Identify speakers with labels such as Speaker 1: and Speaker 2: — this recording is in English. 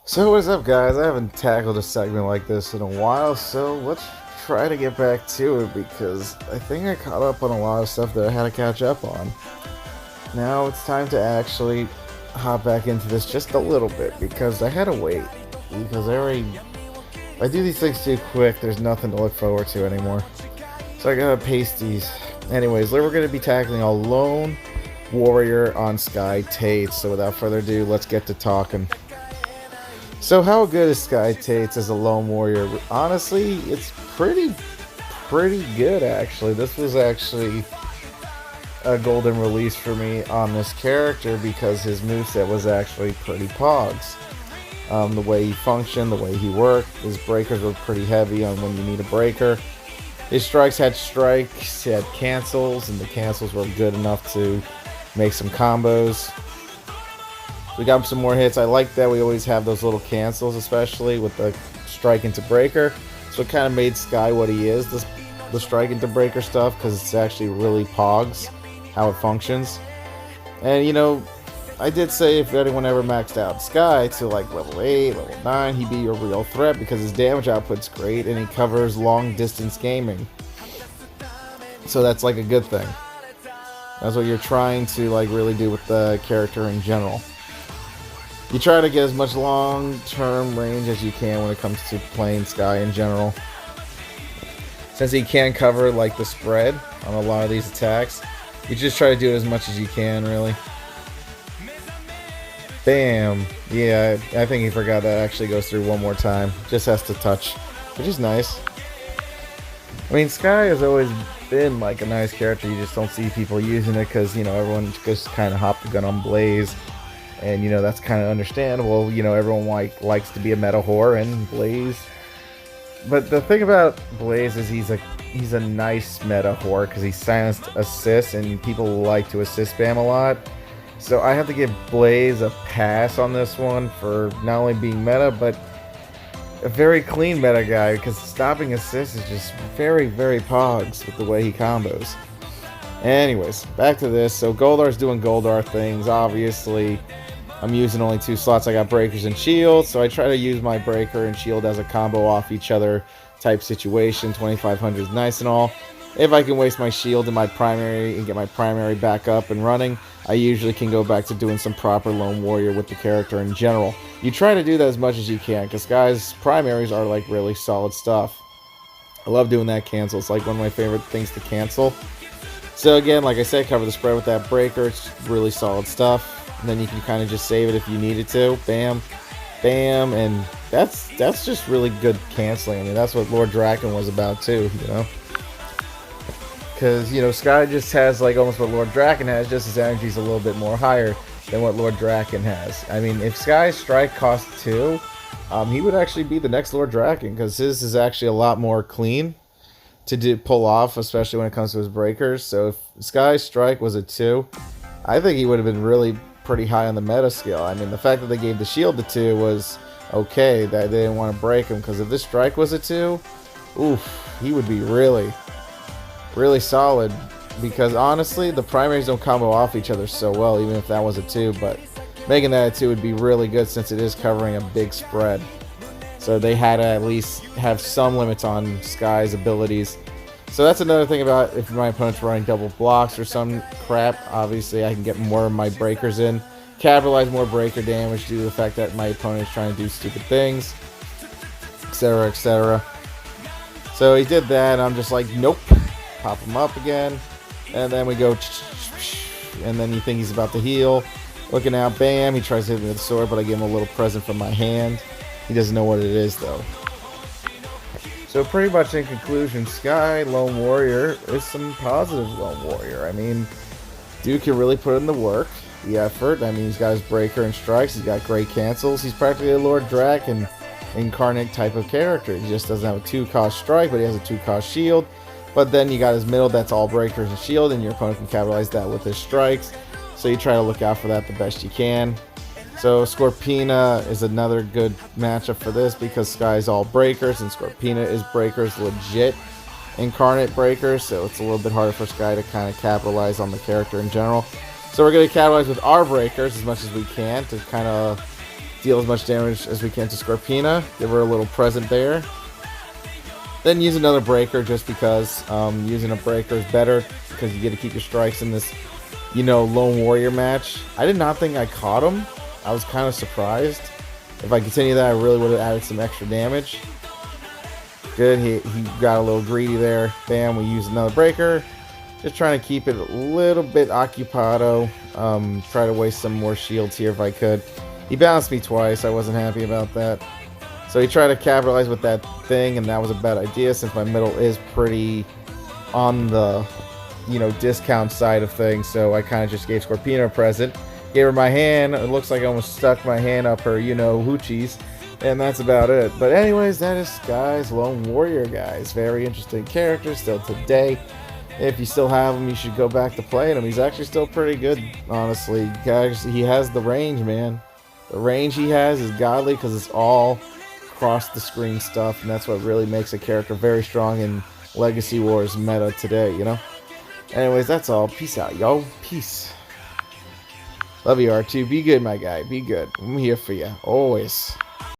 Speaker 1: So what is up, guys? I haven't tackled a segment like this in a while, so let's try to get back to it because I think I caught up on a lot of stuff that I had to catch up on. Now it's time to actually hop back into this just a little bit because I had to wait. Because if I do these things too quick, there's nothing to look forward to anymore. So I gotta paste these. Anyways, we're gonna be tackling a lone warrior on Sky Tate. So without further ado, let's get to talking. So how good is Sky Tate as a lone warrior? Honestly, it's pretty good actually. This was actually a golden release for me on this character because his moveset was actually pretty pogs. The way he functioned, the way he worked, his breakers were pretty heavy on when you need a breaker. His strikes, he had cancels, and the cancels were good enough to make some combos. We got some more hits. I like that we always have those little cancels, especially with the strike into breaker. So it kind of made Sky what he is, the strike into breaker stuff, because it's actually really pogs how it functions. And I did say if anyone ever maxed out Sky to like level 8, level 9, he'd be a real threat because his damage output's great and he covers long distance gaming. So that's like a good thing. That's what you're trying to like really do with the character in general. You try to get as much long-term range as you can when it comes to playing Sky in general. Since he can cover like the spread on a lot of these attacks, you just try to do it as much as you can, really. Bam! Yeah, I think he forgot that actually goes through one more time. Just has to touch, which is nice. I mean, Sky has always been like a nice character. You just don't see people using it because, everyone just kind of hopped the gun on Blaze. And, that's kind of understandable. Everyone likes to be a meta whore, and Blaze. But the thing about Blaze is he's a nice meta whore because he silenced assists, and people like to assist spam a lot. So I have to give Blaze a pass on this one for not only being meta, but a very clean meta guy because stopping assists is just very, very pogs with the way he combos. Anyways, back to this. So Goldar's doing Goldar things, obviously. I'm using only 2 slots. I got breakers and shield, so I try to use my breaker and shield as a combo off each other type situation. 2500 is nice and all. If I can waste my shield in my primary and get my primary back up and running, I usually can go back to doing some proper lone warrior with the character in general. You try to do that as much as you can, because guys, primaries are like really solid stuff. I love doing that cancel. It's like one of my favorite things to cancel. So again, like I said, cover the spread with that breaker. It's really solid stuff. And then you can kind of just save it if you needed to. Bam, bam, and that's just really good canceling. I mean, that's what Lord Draken was about too, Because, Sky just has like almost what Lord Draken has, just his energy's a little bit more higher than what Lord Draken has. I mean, if Sky's strike cost 2, he would actually be the next Lord Draken, because his is actually a lot more clean to pull off, especially when it comes to his breakers. So if Sky's strike was a 2, I think he would have been really pretty high on the meta skill. I mean, the fact that they gave the shield to 2 was okay, that they didn't want to break him, because if this strike was a 2, oof, he would be really, really solid, because honestly, the primaries don't combo off each other so well, even if that was a 2, but making that a 2 would be really good since it is covering a big spread. So they had to at least have some limits on Sky's abilities. So that's another thing about if my opponent's running double blocks or some crap. Obviously, I can get more of my breakers in, capitalize more breaker damage due to the fact that my opponent's trying to do stupid things, etc., etc. So he did that, and I'm just like, nope. Pop him up again, and then we go, and then you think he's about to heal. Looking out, bam, he tries to hit me with a sword, but I give him a little present from my hand. He doesn't know what it is, though. So pretty much in conclusion, Sky Lone Warrior is some positive Lone Warrior. I mean, dude can really put in the work, the effort. I mean, he's got his breaker and strikes. He's got great cancels. He's practically a Lord Draken incarnate type of character. He just doesn't have a 2-cost strike, but he has a 2-cost shield. But then you got his middle that's all breakers and shield, and your opponent can capitalize that with his strikes. So you try to look out for that the best you can. So Scorpina is another good matchup for this because Sky's all breakers and Scorpina is breakers, legit incarnate breakers. So it's a little bit harder for Sky to kind of capitalize on the character in general. So we're going to capitalize with our breakers as much as we can to kind of deal as much damage as we can to Scorpina. Give her a little present there. Then use another breaker just because using a breaker is better because you get to keep your strikes in this, you know, Lone Warrior match. I did not think I caught him. I was kind of surprised. If I continue that, I really would have added some extra damage. Good, he got a little greedy there. Bam, we use another breaker. Just trying to keep it a little bit occupado. Try to waste some more shields here if I could. He bounced me twice. I wasn't happy about that. So he tried to capitalize with that thing, and that was a bad idea since my middle is pretty on the, you know, discount side of things. So I kind of just gave Scorpina a present. Gave her my hand. It looks like I almost stuck my hand up her, you know, hoochies. And that's about it. But anyways, that is Sky's Lone Warrior, guys. Very interesting character still today. If you still have him, you should go back to playing him. He's actually still pretty good, honestly. He has the range, man. The range he has is godly because it's all across the screen stuff, and that's what really makes a character very strong in Legacy Wars meta today, you know? Anyways, that's all. Peace out, yo. Peace. Love you, R2. Be good, my guy. Be good. I'm here for you. Always.